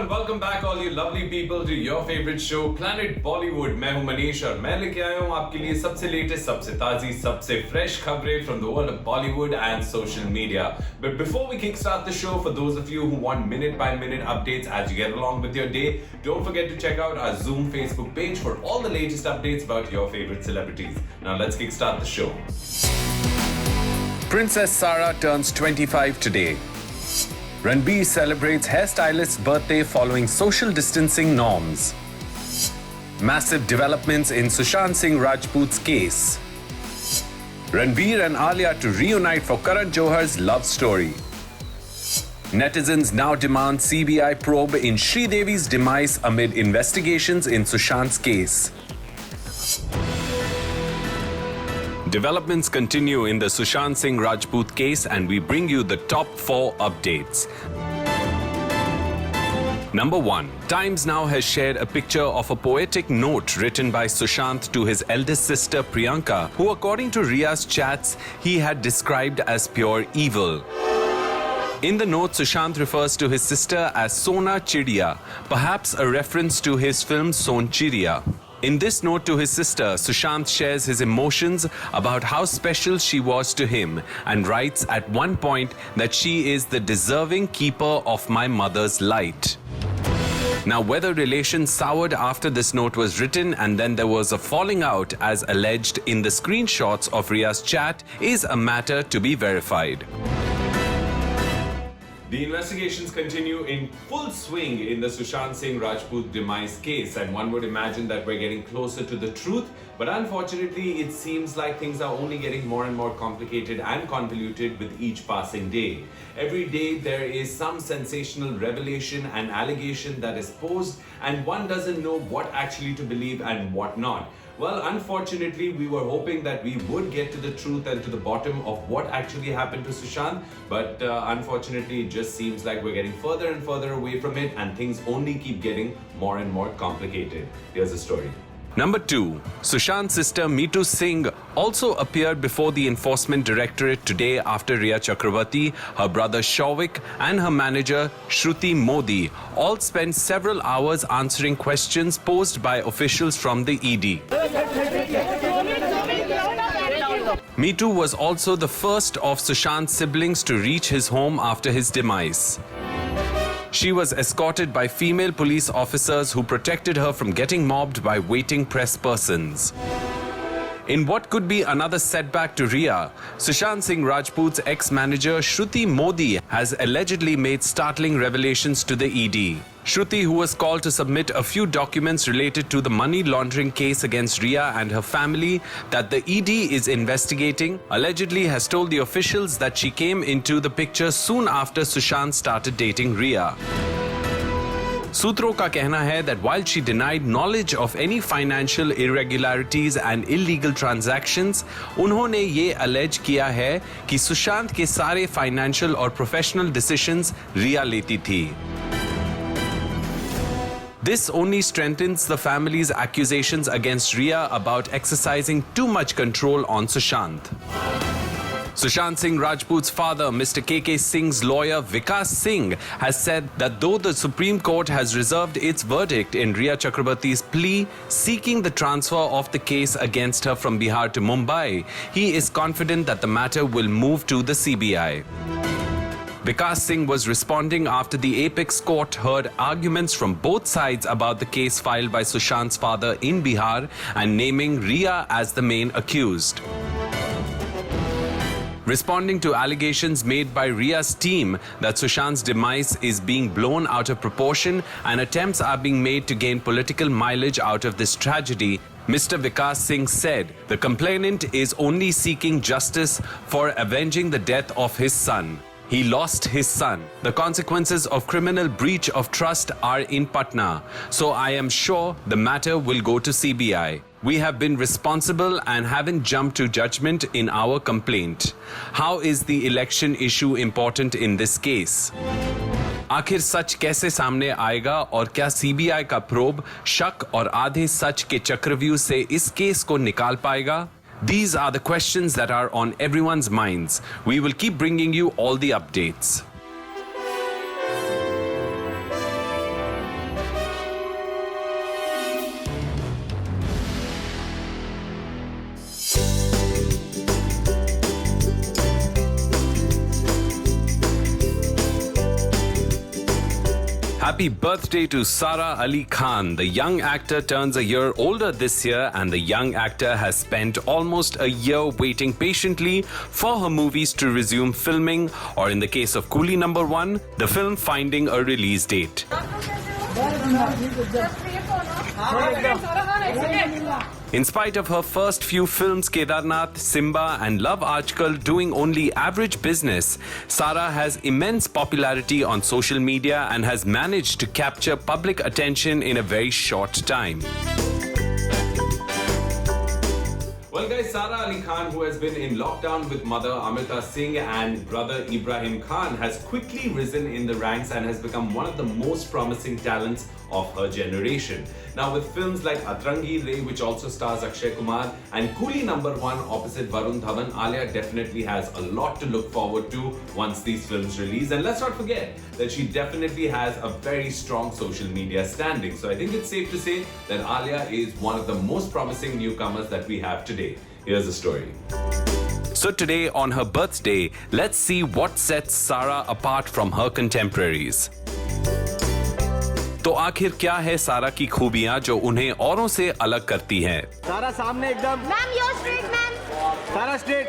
and welcome back all you lovely people to your favorite show Planet Bollywood. मैं हूं मनीष और मैं लेके आया हूं आपके लिए सबसे लेटेस्ट, सबसे ताजी, सबसे fresh खबरें from the world of Bollywood and social media. But before we kickstart the show, for those of you who want minute-by-minute updates as you get along with your day, don't forget to check out our Zoom Facebook page for all the latest updates about your favorite celebrities. Now let's kickstart the show. Princess Sara turns 25 today. Ranbir celebrates hairstylist's birthday following social distancing norms. Massive developments in Sushant Singh Rajput's case. Ranbir and Alia to reunite for Karan Johar's love story. Netizens now demand CBI probe in Sridevi's demise amid investigations in Sushant's case. Developments continue in the Sushant Singh Rajput case and we bring you the top 4 updates. Number 1. Times Now has shared a picture of a poetic note written by Sushant to his eldest sister Priyanka, who according to Ria's chats, he had described as pure evil. In the note, Sushant refers to his sister as Sona Chidiya, perhaps a reference to his film Son Chiriya. In this note to his sister, Sushant shares his emotions about how special she was to him and writes at one point that she is the deserving keeper of my mother's light. Now, whether relations soured after this note was written and then there was a falling out as alleged in the screenshots of Ria's chat is a matter to be verified. The investigations continue in full swing in the Sushant Singh Rajput demise case, and one would imagine that we're getting closer to the truth, but unfortunately it seems like things are only getting more and more complicated and convoluted with each passing day. Every day there is some sensational revelation and allegation that is posed, and one doesn't know what actually to believe and what not. Well, unfortunately, we were hoping that we would get to the truth and to the bottom of what actually happened to Sushant, but unfortunately, it just seems like we're getting further and further away from it, and things only keep getting more and more complicated. Here's the story. Number 2. Sushant's sister Meetu Singh also appeared before the Enforcement Directorate today after Rhea Chakravarti, her brother Shauvik and her manager Shruti Modi all spent several hours answering questions posed by officials from the ED. Meetu was also the first of Sushant's siblings to reach his home after his demise. She was escorted by female police officers who protected her from getting mobbed by waiting press persons. In what could be another setback to Rhea, Sushant Singh Rajput's ex-manager Shruti Modi has allegedly made startling revelations to the ED. Shruti, who was called to submit a few documents related to the money laundering case against Rhea and her family that the ED is investigating, allegedly has told the officials that she came into the picture soon after Sushant started dating Rhea. सूत्रों का कहना है that while she denied knowledge of any financial irregularities and illegal transactions, उन्होंने ये allege किया है कि सुशांत के सारे financial और professional decisions रिया लेती थी. This only strengthens the family's accusations against Rhea about exercising too much control on Sushant. Sushant Singh Rajput's father, Mr. KK Singh's lawyer Vikas Singh, has said that though the Supreme Court has reserved its verdict in Rhea Chakrabarti's plea seeking the transfer of the case against her from Bihar to Mumbai, he is confident that the matter will move to the CBI. Vikas Singh was responding after the Apex Court heard arguments from both sides about the case filed by Sushant's father in Bihar and naming Rhea as the main accused. Responding to allegations made by Rhea's team that Sushant's demise is being blown out of proportion and attempts are being made to gain political mileage out of this tragedy, Mr. Vikas Singh said the complainant is only seeking justice for avenging the death of his son. He lost his son. The consequences of criminal breach of trust are in Patna, so I am sure the matter will go to CBI. We have been responsible and haven't jumped to judgment in our complaint. How is the election issue important in this case? आखिर सच कैसे सामने आएगा और क्या CBI का probe शक और आधे सच के चक्रव्यूह से इस केस को निकाल पाएगा? These are the questions that are on everyone's minds. We will keep bringing you all the updates. Happy birthday to Sara Ali Khan. The young actor turns a year older this year, and the young actor has spent almost a year waiting patiently for her movies to resume filming, or in the case of Coolie Number 1, the film finding a release date. In spite of her first few films, Kedarnath, Simba and Love Aajkal doing only average business, Sara has immense popularity on social media and has managed to capture public attention in a very short time. Well guys, Sara Ali Khan, who has been in lockdown with mother Amrita Singh and brother Ibrahim Khan, has quickly risen in the ranks and has become one of the most promising talents of her generation. Now with films like Atrangi Re, which also stars Akshay Kumar, and Coolie Number 1 opposite Varun Dhawan, Alia definitely has a lot to look forward to once these films release. And let's not forget that she definitely has a very strong social media standing. So I think it's safe to say that Alia is one of the most promising newcomers that we have today. Here's the story. So today on her birthday, let's see what sets Sara apart from her contemporaries. तो आखिर क्या है सारा की खूबियां जो उन्हें औरों से अलग करती हैं? सारा सामने एकदम। Ma'am your straight ma'am. सारा straight.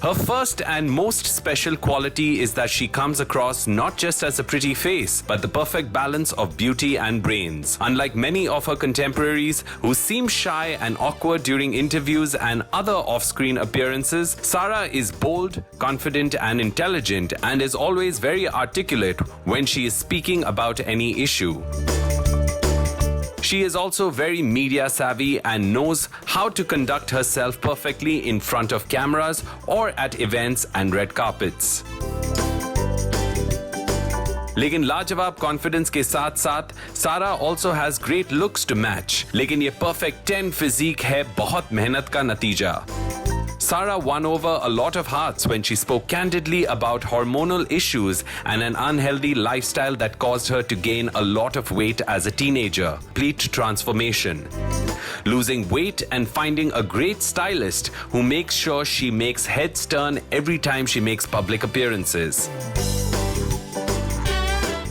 Her first and most special quality is that she comes across not just as a pretty face, but the perfect balance of beauty and brains. Unlike many of her contemporaries who seem shy and awkward during interviews and other off-screen appearances, Sara is bold, confident and intelligent, and is always very articulate when she is speaking about any issue. She is also very media savvy and knows how to conduct herself perfectly in front of cameras or at events and red carpets. लेकिन लाजवाब confidence के साथ साथ सारा also has great looks to match. लेकिन ये perfect 10 physique है बहुत मेहनत का नतीजा. Sara won over a lot of hearts when she spoke candidly about hormonal issues and an unhealthy lifestyle that caused her to gain a lot of weight as a teenager. Complete transformation. Losing weight and finding a great stylist who makes sure she makes heads turn every time she makes public appearances.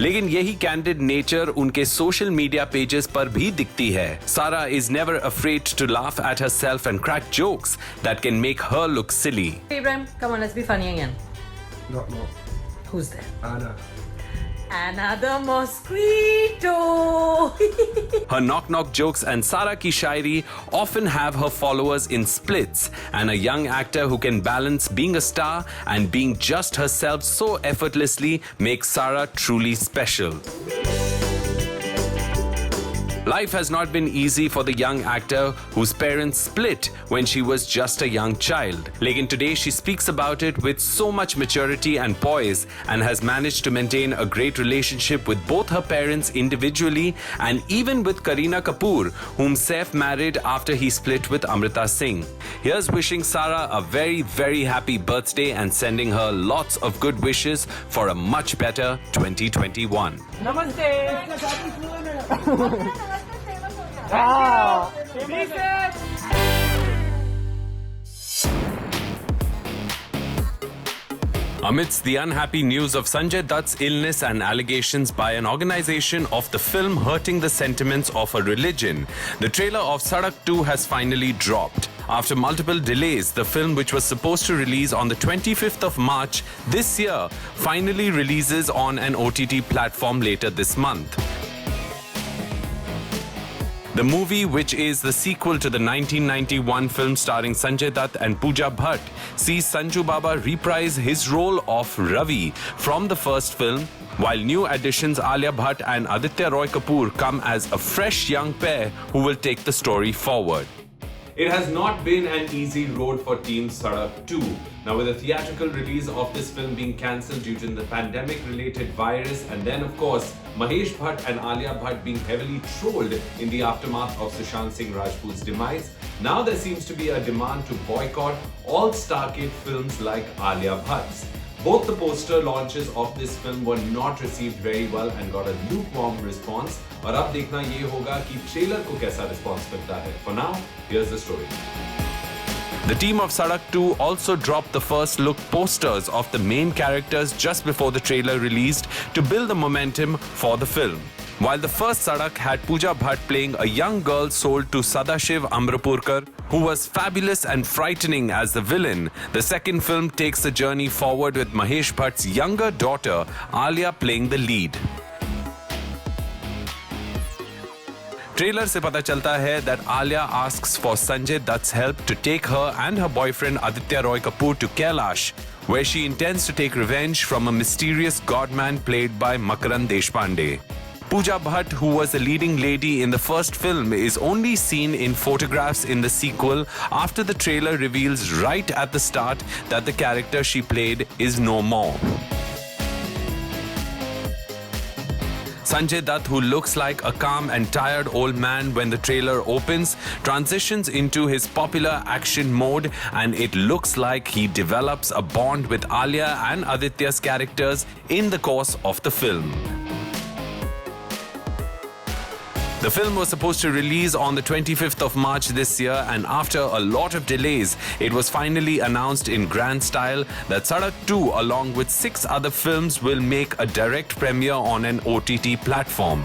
लेकिन यही candid nature उनके social media pages पर भी दिखती है. Sara is never afraid to laugh at herself and crack jokes that can make her look silly. Hey Ibrahim, come on, let's be funny again. Not more. Who's there? Anna. Another mosquito. Her knock-knock jokes and Sara ki shairi often have her followers in splits, and a young actor who can balance being a star and being just herself so effortlessly makes Sara truly special. Life has not been easy for the young actor whose parents split when she was just a young child. Lekin today she speaks about it with so much maturity and poise and has managed to maintain a great relationship with both her parents individually and even with Kareena Kapoor, whom Saif married after he split with Amrita Singh. Here's wishing Sara a very, very happy birthday and sending her lots of good wishes for a much better 2021. Namaste. Amidst the unhappy news of Sanjay Dutt's illness and allegations by an organization of the film hurting the sentiments of a religion, the trailer of Sadak 2 has finally dropped. After multiple delays, the film, which was supposed to release on the 25th of March this year, finally releases on an OTT platform later this month. The movie, which is the sequel to the 1991 film starring Sanjay Dutt and Pooja Bhatt, sees Sanju Baba reprise his role of Ravi from the first film, while new additions Alia Bhatt and Aditya Roy Kapoor come as a fresh young pair who will take the story forward. It has not been an easy road for Team Sadak 2. Now, with the theatrical release of this film being cancelled due to the pandemic-related virus, and then, of course, Mahesh Bhatt and Alia Bhatt being heavily trolled in the aftermath of Sushant Singh Rajput's demise, now there seems to be a demand to boycott all Stargate films like Alia Bhatt's. Both the poster launches of this film were not received very well and got a lukewarm response. और अब देखना ये होगा कि trailer को कैसा response मिलता है. For now, here's the story. The team of Sadak 2 also dropped the first look posters of the main characters just before the trailer released to build the momentum for the film. While the first Sadak had Pooja Bhatt playing a young girl sold to Sadashiv Amrapurkar, who was fabulous and frightening as the villain, the second film takes the journey forward with Mahesh Bhatt's younger daughter, Alia, playing the lead. Trailer se pata chalta hai that Alia asks for Sanjay Dutt's help to take her and her boyfriend Aditya Roy Kapoor to Kailash, where she intends to take revenge from a mysterious godman played by Makarand Deshpande. Pooja Bhatt, who was the leading lady in the first film, is only seen in photographs in the sequel after the trailer reveals right at the start that the character she played is no more. Sanjay Dutt, who looks like a calm and tired old man when the trailer opens, transitions into his popular action mode, and it looks like he develops a bond with Alia and Aditya's characters in the course of the film. The film was supposed to release on the 25th of March this year, and after a lot of delays, it was finally announced in grand style that Sadak 2, along with 6 other films, will make a direct premiere on an OTT platform.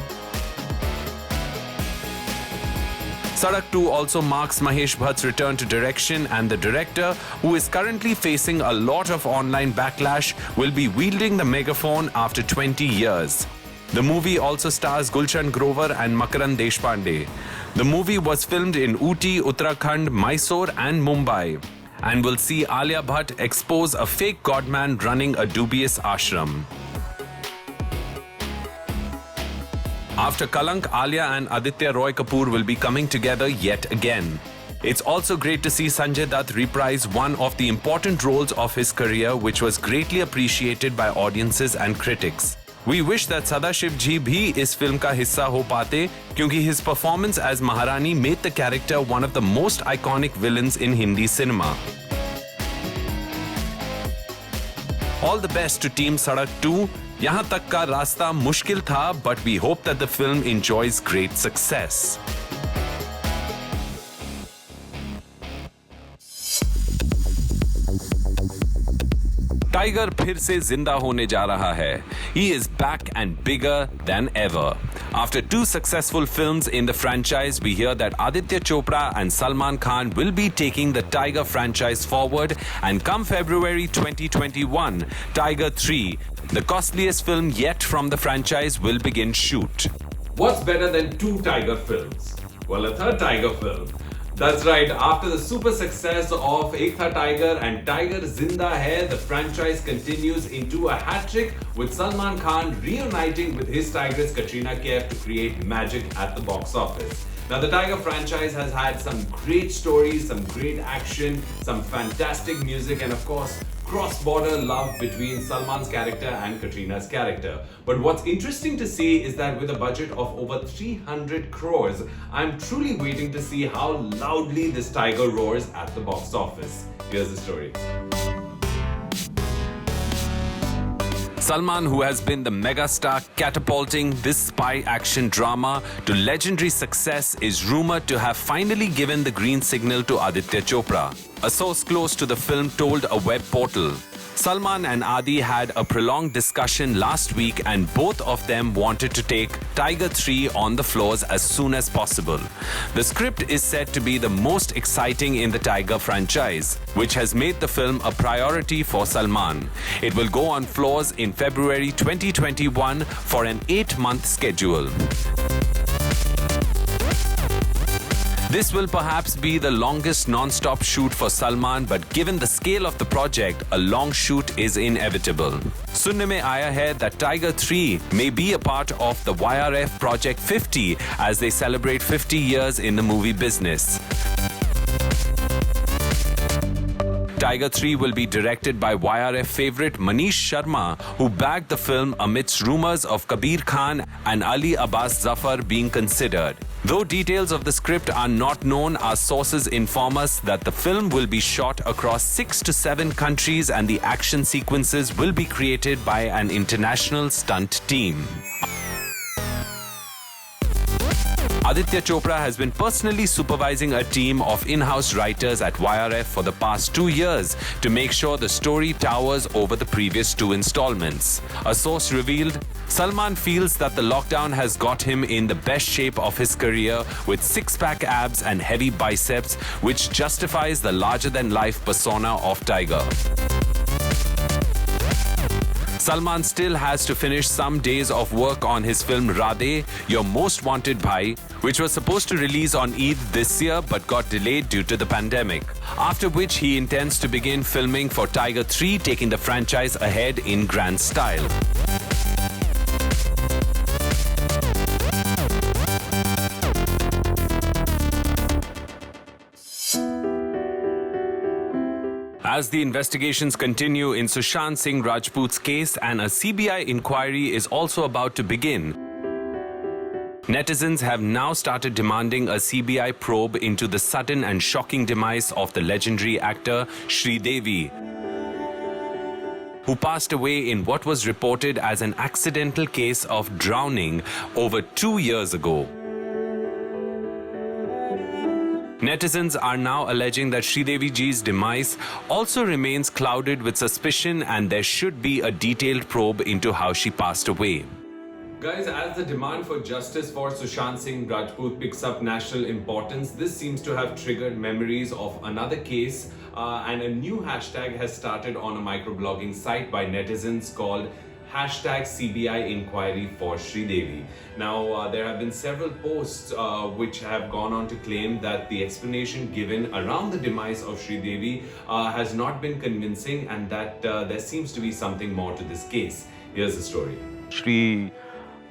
Sadak 2 also marks Mahesh Bhatt's return to direction, and the director, who is currently facing a lot of online backlash, will be wielding the megaphone after 20 years. The movie also stars Gulshan Grover and Makarand Deshpande. The movie was filmed in Ooty, Uttarakhand, Mysore and Mumbai, and will see Alia Bhatt expose a fake godman running a dubious ashram. After Kalank, Alia and Aditya Roy Kapoor will be coming together yet again. It's also great to see Sanjay Dutt reprise one of the important roles of his career, which was greatly appreciated by audiences and critics. We wish that Sadashiv ji bhi is film ka hissa ho paate, kyunki his performance as Maharani made the character one of the most iconic villains in Hindi cinema. All the best to Team Sadak 2. Yahan tak ka rasta mushkil tha, but we hope that the film enjoys great success. Tiger फिर से जिंदा होने जा रहा है. He is back and bigger than ever. After 2 successful films in the franchise, we hear that Aditya Chopra and Salman Khan will be taking the Tiger franchise forward, and come February 2021, Tiger 3, the costliest film yet from the franchise, will begin shoot. What's better than 2 Tiger films? Well, a third Tiger film. That's right, after the super success of Ek Tha Tiger and Tiger Zinda Hai, the franchise continues into a hat-trick with Salman Khan reuniting with his tigress Katrina Kaif to create magic at the box office. Now, the Tiger franchise has had some great stories, some great action, some fantastic music, and of course, cross-border love between Salman's character and Katrina's character. But what's interesting to see is that with a budget of over 300 crores, I'm truly waiting to see how loudly this tiger roars at the box office. Here's the story. Salman, who has been the megastar catapulting this spy action drama to legendary success, is rumored to have finally given the green signal to Aditya Chopra. A source close to the film told a web portal. Salman and Adi had a prolonged discussion last week, and both of them wanted to take Tiger 3 on the floors as soon as possible. The script is said to be the most exciting in the Tiger franchise, which has made the film a priority for Salman. It will go on floors in February 2021 for an 8-month schedule. This will perhaps be the longest non-stop shoot for Salman, but given the scale of the project, a long shoot is inevitable. Sunne mein aaya hai that Tiger 3 may be a part of the YRF Project 50 as they celebrate 50 years in the movie business. Tiger 3 will be directed by YRF favorite Manish Sharma, who bagged the film amidst rumors of Kabir Khan and Ali Abbas Zafar being considered. Though details of the script are not known, our sources inform us that the film will be shot across 6 to 7 countries and the action sequences will be created by an international stunt team. Aditya Chopra has been personally supervising a team of in-house writers at YRF for the past 2 years to make sure the story towers over the previous 2 installments. A source revealed, Salman feels that the lockdown has got him in the best shape of his career with six-pack abs and heavy biceps, which justifies the larger-than-life persona of Tiger. Salman still has to finish some days of work on his film Radhe, Your Most Wanted Bhai, which was supposed to release on Eid this year but got delayed due to the pandemic. After which he intends to begin filming for Tiger 3, taking the franchise ahead in grand style. As the investigations continue in Sushant Singh Rajput's case and a CBI inquiry is also about to begin, netizens have now started demanding a CBI probe into the sudden and shocking demise of the legendary actor Sridevi, who passed away in what was reported as an accidental case of drowning over 2 years ago. Netizens are now alleging that Sridevi ji's demise also remains clouded with suspicion and there should be a detailed probe into how she passed away. Guys, as the demand for justice for Sushant Singh Rajput picks up national importance, this seems to have triggered memories of another case and a new hashtag has started on a microblogging site by netizens called #CBI Inquiry for Sridevi. Now, there have been several posts which have gone on to claim that the explanation given around the demise of Sridevi has not been convincing and that there seems to be something more to this case. Here's the story. Shri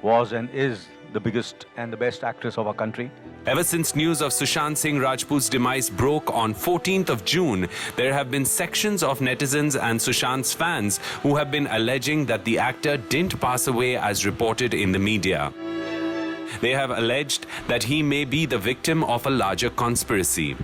was and is the biggest and the best actress of our country. Ever since news of Sushant Singh Rajput's demise broke on 14th of June, there have been sections of netizens and Sushant's fans who have been alleging that the actor didn't pass away as reported in the media. They have alleged that he may be the victim of a larger conspiracy.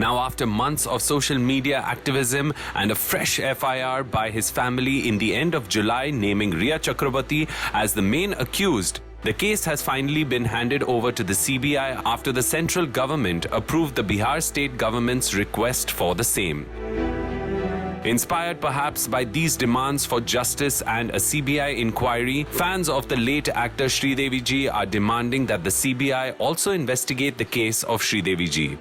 Now, after months of social media activism and a fresh FIR by his family in the end of July naming Riya Chakrabarti as the main accused, the case has finally been handed over to the CBI after the central government approved the Bihar state government's request for the same. Inspired perhaps by these demands for justice and a CBI inquiry, fans of the late actor Sridevi ji are demanding that the CBI also investigate the case of Sridevi ji.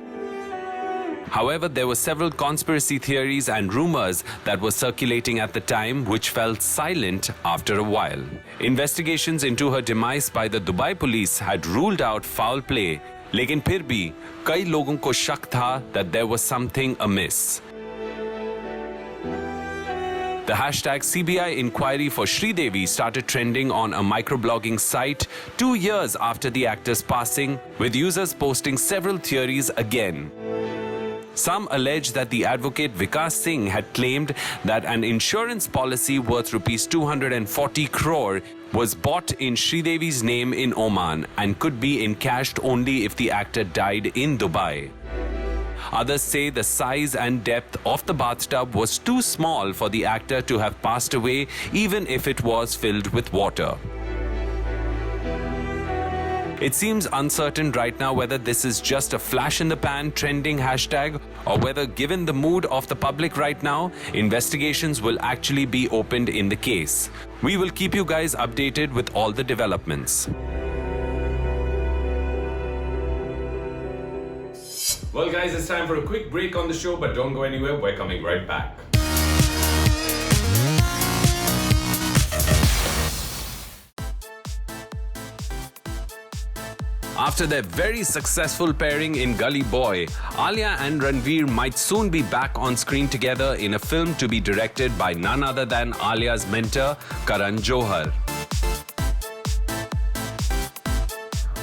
However, there were several conspiracy theories and rumors that were circulating at the time which fell silent after a while. Investigations into her demise by the Dubai police had ruled out foul play, लेकिन फिर भी कई लोगों को शक था that there was something amiss. The #CBI Inquiry for Sridevi started trending on a microblogging site 2 years after the actor's passing, with users posting several theories again. Some allege that the advocate Vikas Singh had claimed that an insurance policy worth Rs 240 crore was bought in Sridevi's name in Oman and could be encashed only if the actor died in Dubai. Others say the size and depth of the bathtub was too small for the actor to have passed away, even if it was filled with water. It seems uncertain right now whether this is just a flash in the pan trending hashtag or whether, given the mood of the public right now, investigations will actually be opened in the case. We will keep you guys updated with all the developments. Well, guys, it's time for a quick break on the show, but don't go anywhere. We're coming right back. After their very successful pairing in Gully Boy, Alia and Ranveer might soon be back on screen together in a film to be directed by none other than Alia's mentor, Karan Johar.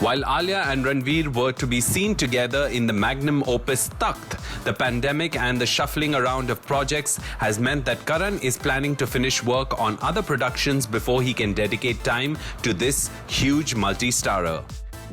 While Alia and Ranveer were to be seen together in the magnum opus Takht, the pandemic and the shuffling around of projects has meant that Karan is planning to finish work on other productions before he can dedicate time to this huge multi-starrer.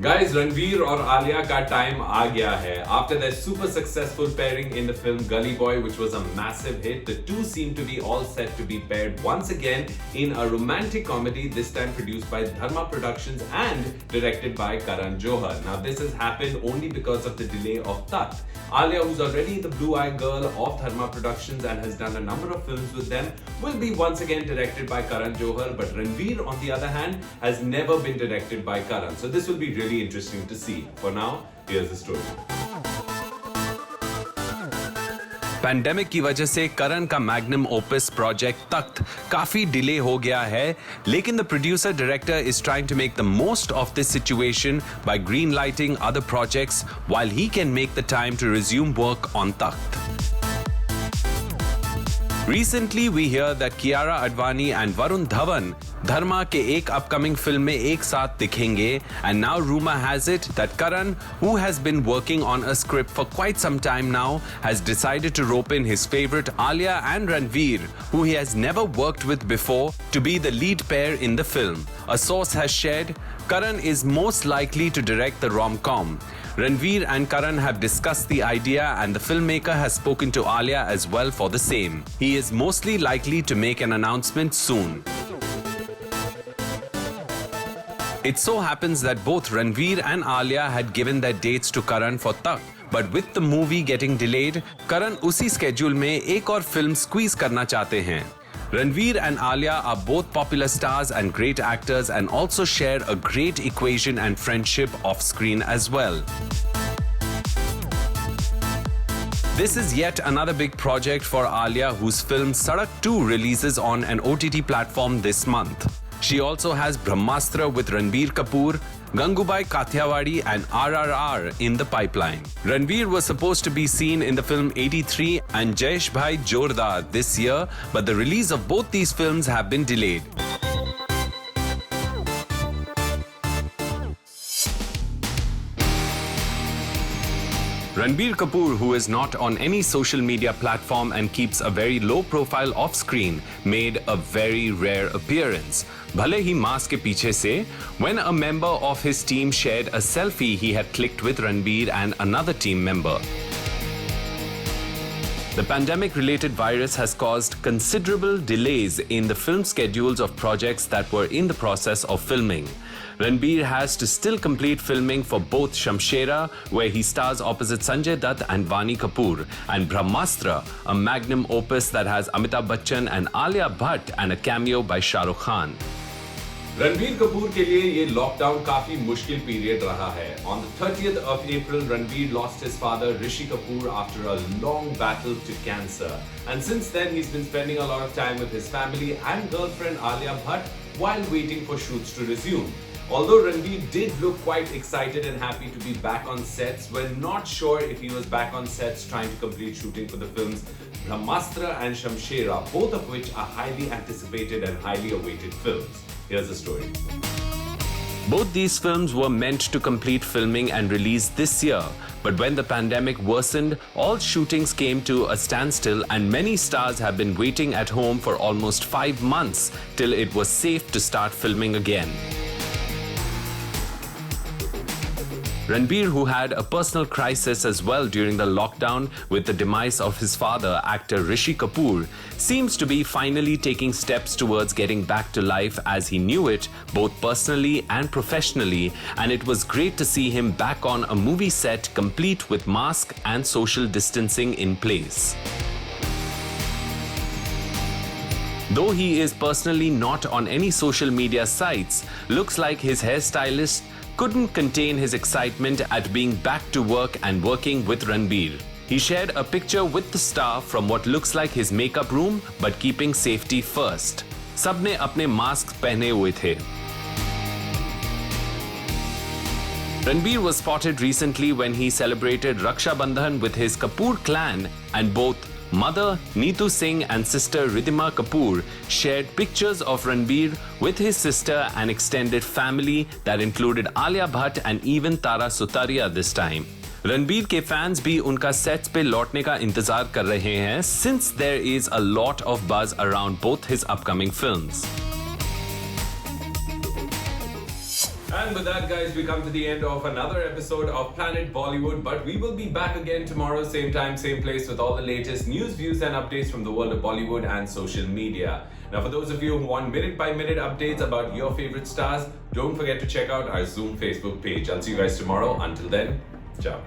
Guys, Ranveer और आलिया का time आ गया है. After their super successful pairing in the film Gully Boy, which was a massive hit, the two seem to be all set to be paired once again in a romantic comedy, this time produced by Dharma Productions and directed by Karan Johar. Now, this has happened only because of the delay of Takht. Alia, who's already the blue-eyed girl of Dharma Productions and has done a number of films with them, will be once again directed by Karan Johar, but Ranveer, on the other hand, has never been directed by Karan. So this will be really interesting to see. For now, here's the story. Pandemic की वजह से करण का magnum opus project तख्त काफी delay हो गया है, लेकिन the producer director is trying to make the most of this situation by green lighting other projects while he can make the time to resume work on Takht. Recently, we hear that Kiara Advani and Varun Dhawan Dharma के एक upcoming film में एक साथ दिखेंगे, and now rumor has it that Karan, who has been working on a script for quite some time now, has decided to rope in his favorite Alia and Ranveer, who he has never worked with before, to be the lead pair in the film. A source has shared Karan is most likely to direct the rom-com. Ranveer and Karan have discussed the idea and the filmmaker has spoken to Alia as well for the same. He is mostly likely to make an announcement soon. It so happens that both Ranveer and Alia had given their dates to Karan for Takht, but with the movie getting delayed, Karan उसी schedule में एक और film squeeze करना चाहते हैं. Ranveer and Alia are both popular stars and great actors and also share a great equation and friendship off screen as well. This is yet another big project for Alia, whose film Sadak 2 releases on an OTT platform this month. She also has Brahmastra with Ranbir Kapoor, Gangubai Kathiawadi and RRR in the pipeline. Ranveer was supposed to be seen in the film 83 and Jayesh Bhai Jordar this year, but the release of both these films have been delayed. Ranbir Kapoor, who is not on any social media platform and keeps a very low profile off screen, made a very rare appearance. भले ही mask के पीछे से, when a member of his team shared a selfie he had clicked with Ranbir and another team member. The pandemic-related virus has caused considerable delays in the film schedules of projects that were in the process of filming. Ranbir has to still complete filming for both Shamshera, where he stars opposite Sanjay Dutt and Vani Kapoor, and Brahmastra, a magnum opus that has Amitabh Bachchan and Alia Bhatt and a cameo by Shah Rukh Khan. Ranbir Kapoor के लिए ये lockdown काफी मुश्किल period रहा है. On the 30th of April, Ranbir lost his father Rishi Kapoor after a long battle to cancer. And since then, he's been spending a lot of time with his family and girlfriend Alia Bhatt while waiting for shoots to resume. Although Ranbir did look quite excited and happy to be back on sets, we're not sure if he was back on sets trying to complete shooting for the films Brahmastra and Shamshera, both of which are highly anticipated and highly awaited films. Here's the story. Both these films were meant to complete filming and release this year, but when the pandemic worsened, all shootings came to a standstill and many stars have been waiting at home for almost 5 months till it was safe to start filming again. Ranbir, who had a personal crisis as well during the lockdown with the demise of his father, actor Rishi Kapoor, seems to be finally taking steps towards getting back to life as he knew it, both personally and professionally, and it was great to see him back on a movie set complete with mask and social distancing in place. Though he is personally not on any social media sites, looks like his hairstylist couldn't contain his excitement at being back to work and working with Ranbir. He shared a picture with the star from what looks like his makeup room, but keeping safety first. सबने अपने mask पहने हुए थे. Ranbir was spotted recently when he celebrated Raksha Bandhan with his Kapoor clan, and both mother Neetu Singh and sister Ridhima Kapoor shared pictures of Ranbir with his sister and extended family that included Alia Bhatt and even Tara Sutaria this time. Ranbir के fans भी उनका sets पे लौटने का इंतजार कर रहे हैं, since there is a lot of buzz around both his upcoming films. And And with that, guys, we come to the end of another episode of Planet Bollywood. But we will be back again tomorrow, same time, same place, with all the latest news, views, and updates from the world of Bollywood and social media. Now, for those of you who want minute-by-minute updates about your favorite stars, don't forget to check out our Zoom Facebook page. I'll see you guys tomorrow. Until then, ciao.